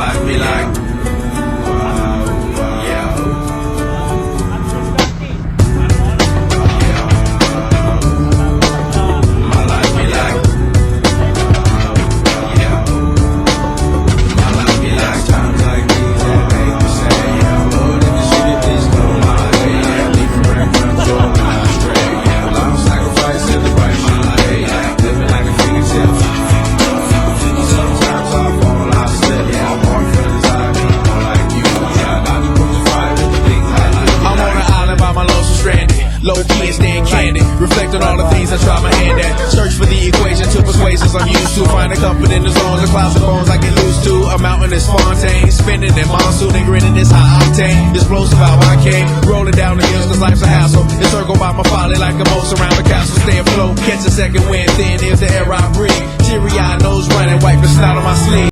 life be like. Yeah. My life be like. Yeah. My life be like. Times like these that make me say, yeah, Lord, if you see that this go my way, yeah, leave me right from the door when I stray, yeah, life sacrifice in the right my life, yeah, living like a fingertip. Sometimes I fall, I slip, yeah, I'm hard for the time, more like you, yeah, I can put the fire in the things I like. I'm on an island by my lonesome stranded, low key and staying candid, reflect on all the things I try my hand at, search for the equation to persuasions I'm used to, find a comfort in the zones, the clouds and bones I get used to, a mountain is Fontaine, spinning in monsoon and grinning is high octane, explosive how I came, rolling down the hills cause life's a hassle, encircled by my folly like a moat around the castle, stay afloat, catch a second wind, thin is the air I breathe, teary-eyed nose running, wipe the snot on my sleeve.